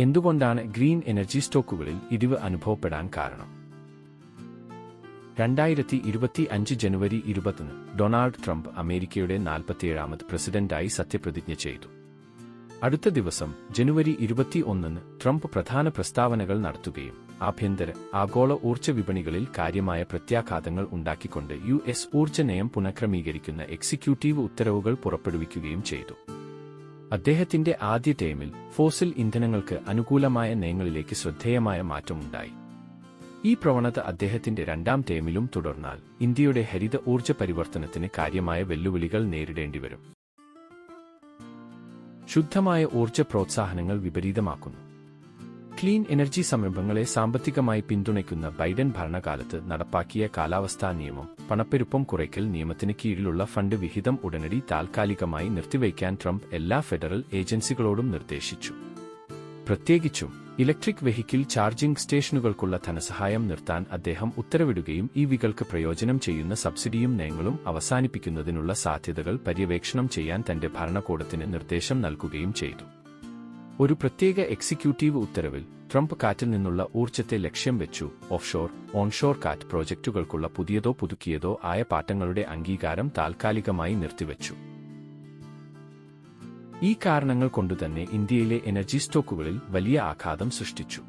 എന്തുകൊണ്ടാണ് green energy സ്റ്റോക്കുകളിൽ ഇടിവ് അനുഭവപ്പെടാൻ കാരണം? 2025 ജനുവരി 20 ഡൊണാൾഡ് ട്രംപ് അമേരിക്കയുടെ 47ാമത് പ്രസിഡന്റായി സത്യപ്രതിജ്ഞ ചെയ്തു. അടുത്ത ദിവസം ജനുവരി 21 ട്രംപ് പ്രധാന പ്രസ്താവനകൾ നടത്തുകയും ആഭ്യന്തര, ആഗോള ഊർജ്ജ വിപണികളിൽ കാര്യമായ പ്രത്യാഘാതങ്ങൾ ഉണ്ടാക്കിക്കൊണ്ട് യുഎസ് ഊർജ്ജ നയം പുനഃക്രമീകരിക്കുന്ന എക്സിക്യൂട്ടീവ് ഉത്തരവുകൾ പുറപ്പെടുവിക്കുകയും ചെയ്തു. അദ്ദേഹത്തിന്റെ ആദ്യ ടേമിൽ ഫോസിൽ ഇന്ധനങ്ങൾക്ക് അനുകൂലമായ നയങ്ങളിലേക്ക് ശ്രദ്ധേയമായ മാറ്റമുണ്ടായി. ഈ പ്രവണത അദ്ദേഹത്തിന്റെ രണ്ടാം ടേമിലും തുടർന്നാൽ ഇന്ത്യയുടെ ഹരിത ഊർജ്ജ പരിവർത്തനത്തിന് കാര്യമായ വെല്ലുവിളികൾ നേരിടേണ്ടിവരും. ശുദ്ധമായ ഊർജ്ജ പ്രോത്സാഹനങ്ങൾ വിപരീതമാക്കുന്നു. ക്ലീൻ എനർജി സംരംഭങ്ങളെ സാമ്പത്തികമായി പിന്തുണയ്ക്കുന്ന ബൈഡൻ ഭരണകാലത്ത് നടപ്പാക്കിയ കാലാവസ്ഥാ നിയമം, പണപ്പെരുപ്പം കുറയ്ക്കൽ നിയമത്തിന് കീഴിലുള്ള ഫണ്ട് വിഹിതം ഉടനടി താൽക്കാലികമായി നിർത്തിവയ്ക്കാൻ ട്രംപ് എല്ലാ ഫെഡറൽ ഏജൻസികളോടും നിർദ്ദേശിച്ചു. പ്രത്യേകിച്ചും ഇലക്ട്രിക് വെഹിക്കിൾ ചാർജിംഗ് സ്റ്റേഷനുകൾക്കുള്ള ധനസഹായം നിർത്താൻ അദ്ദേഹം ഉത്തരവിടുകയും ഇവികൾക്ക് പ്രയോജനം ചെയ്യുന്ന സബ്സിഡിയും നയങ്ങളും അവസാനിപ്പിക്കുന്നതിനുള്ള സാധ്യതകൾ പര്യവേക്ഷണം ചെയ്യാൻ തന്റെ ഭരണകൂടത്തിന് നിർദ്ദേശം നൽകുകയും ചെയ്തു. ഒരു പ്രത്യേക എക്സിക്യൂട്ടീവ് ഉത്തരവിൽ ട്രംപ് കാറ്റിൽ നിന്നുള്ള ഊർജ്ജത്തെ ലക്ഷ്യം വെച്ചു ഓഫ്ഷോർ, ഓൺഷോർ കാറ്റ് പ്രോജക്റ്റുകൾക്കുള്ള പുതിയതോ പുതുക്കിയതോ ആയ പാട്ടങ്ങളുടെ അംഗീകാരം താൽക്കാലികമായി നിർത്തിവച്ചു. ഈ കാരണങ്ങൾ കൊണ്ടുതന്നെ ഇന്ത്യയിലെ എനർജി സ്റ്റോക്കുകളിൽ വലിയ ആഘാതം സൃഷ്ടിച്ചു.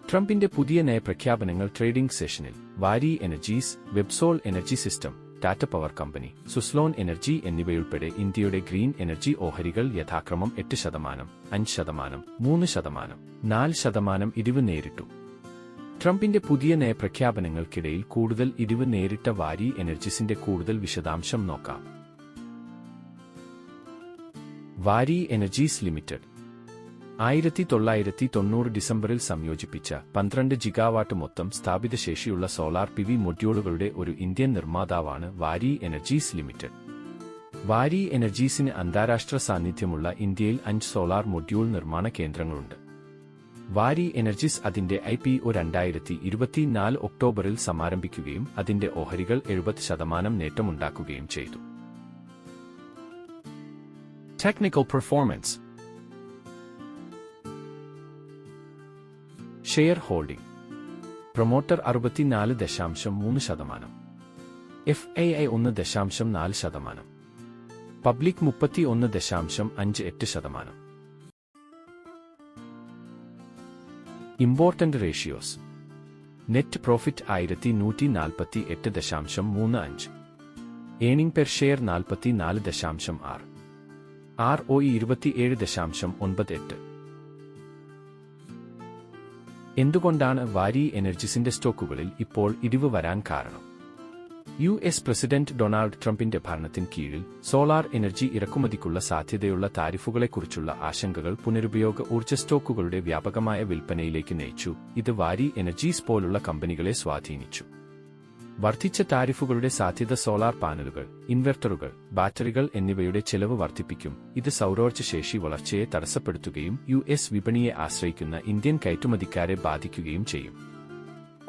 ട്രംപിന്റെ പുതിയ നയപ്രഖ്യാപനങ്ങൾ ട്രേഡിംഗ് സെഷനിൽ Waaree energies, Websol energy system, Tata power company, Suzlon energy എന്നിവയുൾപ്പെടെ ഇന്ത്യയുടെ ഗ്രീൻ എനർജി ഓഹരികൾ യഥാക്രമം 8%, 5%, 3%, 4% ഇടിവ് നേരിട്ടു. ട്രംപിന്റെ പുതിയ നയപ്രഖ്യാപനങ്ങൾക്കിടയിൽ കൂടുതൽ ഇടിവ് നേരിട്ട വാരി എനർജീസിന്റെ കൂടുതൽ വിശദാംശം നോക്കാം. വാരി എനർജീസ് ലിമിറ്റഡ് 1990 ഡിസംബറിൽ സംയോജിപ്പിച്ച 12 ജിഗാവാട്ട് മൊത്തം സ്ഥാപിത ശേഷിയുള്ള സോളാർ PV മൊഡ്യൂളുകളുടെ ഒരു ഇന്ത്യൻ നിർമ്മാതാവാണ് വാരി എനർജീസ് ലിമിറ്റഡ്. വാരി എനർജീസിന് അന്താരാഷ്ട്ര സാന്നിധ്യമുള്ള ഇന്ത്യയിൽ 5 സോളാർ മൊഡ്യൂൾ നിർമ്മാണ കേന്ദ്രങ്ങളുണ്ട്. വാരി എനർജീസ് അതിന്റെ IPO 2024 ഒക്ടോബറിൽ സമാരംഭിക്കുകയും അതിന്റെ ഓഹരികൾ 70% നേട്ടമുണ്ടാക്കുകയും ചെയ്തു. Technical performance. Share holding. Promoter 64.3%, FII 1.4%, public 31.58%. Important ratios. Net profit 1148.35, earning per share 44.6, ROE 27.98. എന്തുകൊണ്ടാണ് വാരി എനർജീസിന്റെ സ്റ്റോക്കുകളിൽ ഇപ്പോൾ ഇടിവ് വരാൻ കാരണം? US പ്രസിഡന്റ് ഡൊണാൾഡ് ട്രംപിന്റെ ഭരണത്തിന് കീഴിൽ സോളാർ എനർജി ഇറക്കുമതിക്കുള്ള സാധ്യതയുള്ള താരിഫുകളെക്കുറിച്ചുള്ള ആശങ്കകൾ പുനരുപയോഗ ഊർജ്ജ സ്റ്റോക്കുകളുടെ വ്യാപകമായ വിൽപ്പനയിലേക്ക് നയിച്ചു. ഇത് വാരി എനർജീസ് പോലുള്ള കമ്പനികളെ സ്വാധീനിച്ചു. വർദ്ധിച്ച താരിഫുകളുടെ സാധ്യത സോളാർ പാനലുകൾ, ഇൻവെർട്ടറുകൾ, ബാറ്ററികൾ എന്നിവയുടെ ചെലവ് വർദ്ധിപ്പിക്കും. ഇത് സൗരോർജ്ജ ശേഷി വളർച്ചയെ തടസ്സപ്പെടുത്തുകയും US വിപണിയെ ആശ്രയിക്കുന്ന ഇന്ത്യൻ കയറ്റുമതിക്കാരെ ബാധിക്കുകയും ചെയ്യും.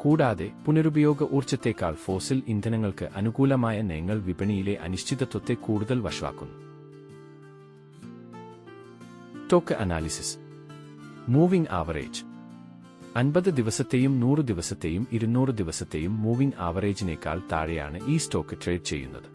കൂടാതെ പുനരുപയോഗ ഊർജ്ജത്തേക്കാൾ ഫോസിൽ ഇന്ധനങ്ങൾക്ക് അനുകൂലമായ നയങ്ങൾ വിപണിയിലെ അനിശ്ചിതത്വത്തെ കൂടുതൽ വഷളാക്കുന്നു. Stock analysis. Moving average. 50 ദിവസത്തെയും 100 ദിവസത്തെയും 200 ദിവസത്തെയും മൂവിംഗ് ആവറേജിനേക്കാൾ താഴെയാണ് ഈ സ്റ്റോക്ക് ട്രേഡ് ചെയ്യുന്നത്.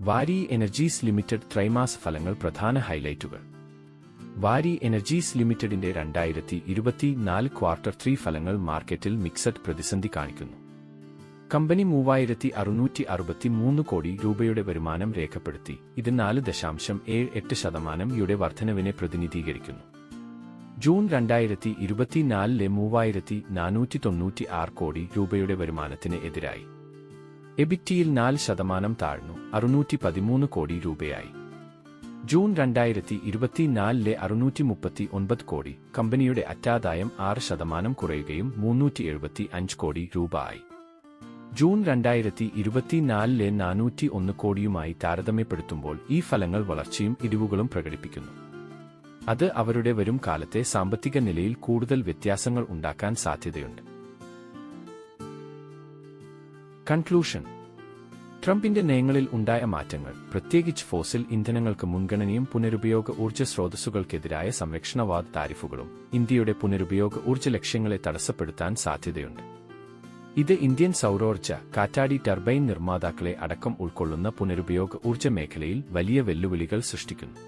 വാരി എനർജീസ് ലിമിറ്റഡ് ത്രൈമാസ ഫലങ്ങൾ. പ്രധാന ഹൈലൈറ്റുകൾ. വാരി എനർജീസ് ലിമിറ്റഡിന്റെ 2024 ക്വാർട്ടർ 3 ഫലങ്ങൾ മാർക്കറ്റിൽ മിക്സഡ് പ്രതിസന്ധി കാണിക്കുന്നു. കമ്പനി 3663 കോടി രൂപയുടെ വരുമാനം രേഖപ്പെടുത്തി. ഇത് 4.78% വർധനവിനെ പ്രതിനിധീകരിക്കുന്നു. ജൂൺ 2024 3496 കോടി രൂപയുടെ വരുമാനത്തിന് എതിരായി. എബിറ്റിയിൽ 4% താഴ്ന്നു, 613 കോടി രൂപയായി. ജൂൺ 2024 639 കോടി. കമ്പനിയുടെ അറ്റാദായം 6% കുറയുകയും 375 കോടി രൂപ ആയി. ജൂൺ 2024 401 കോടിയുമായി താരതമ്യപ്പെടുത്തുമ്പോൾ ഈ ഫലങ്ങൾ വളർച്ചയും ഇടിവുകളും പ്രകടിപ്പിക്കുന്നു. അത് അവരുടെ വരും കാലത്തെ സാമ്പത്തിക നിലയിൽ കൂടുതൽ വ്യത്യാസങ്ങൾ ഉണ്ടാക്കാൻ സാധ്യതയുണ്ട്. കൺക്ലൂഷൻ: ട്രംപിന്റെ നയങ്ങളിൽ ഉണ്ടായ മാറ്റങ്ങൾ, പ്രത്യേകിച്ച് ഫോസിൽ ഇന്ധനങ്ങൾക്ക് മുൻഗണനയും പുനരുപയോഗ ഊർജ്ജ സ്രോതസ്സുകൾക്കെതിരായ സംരക്ഷണവാദ താരിഫുകളും ഇന്ത്യയുടെ പുനരുപയോഗ ഊർജ്ജ ലക്ഷ്യങ്ങളെ തടസ്സപ്പെടുത്താൻ സാധ്യതയുണ്ട്. ഇത് ഇന്ത്യൻ സൗരോർജ്ജ, കാറ്റാടി ടർബൈൻ നിർമ്മാതാക്കളെ അടക്കം ഉൾക്കൊള്ളുന്ന പുനരുപയോഗ ഊർജ്ജ മേഖലയിൽ വലിയ വെല്ലുവിളികൾ സൃഷ്ടിക്കുന്നു.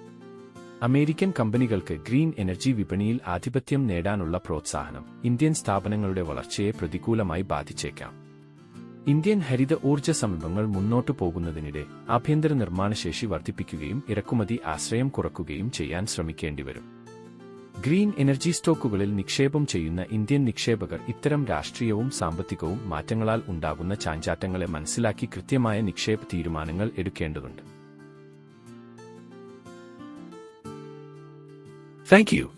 അമേരിക്കൻ കമ്പനികൾക്ക് ഗ്രീൻ എനർജി വിപണിയിൽ ആധിപത്യം നേടാനുള്ള പ്രോത്സാഹനം ഇന്ത്യൻ സ്ഥാപനങ്ങളുടെ വളർച്ചയെ പ്രതികൂലമായി ബാധിച്ചേക്കാം. ഇന്ത്യൻ ഹരിത ഊർജ്ജ സമീപങ്ങൾ മുന്നോട്ടു പോകുന്നതിനിടെ ആഭ്യന്തര നിർമ്മാണശേഷി വർദ്ധിപ്പിക്കുകയും ഇറക്കുമതി ആശ്രയം കുറയ്ക്കുകയും ചെയ്യാൻ ശ്രമിക്കേണ്ടിവരും. ഗ്രീൻ എനർജി സ്റ്റോക്കുകളിൽ നിക്ഷേപം ചെയ്യുന്ന ഇന്ത്യൻ നിക്ഷേപകർ ഇത്തരം രാഷ്ട്രീയവും സാമ്പത്തികവും മാറ്റങ്ങളാൽ ഉണ്ടാകുന്ന ചാഞ്ചാട്ടങ്ങളെ മനസ്സിലാക്കി കൃത്യമായ നിക്ഷേപ തീരുമാനങ്ങൾ എടുക്കേണ്ടതുണ്ട്. Thank you.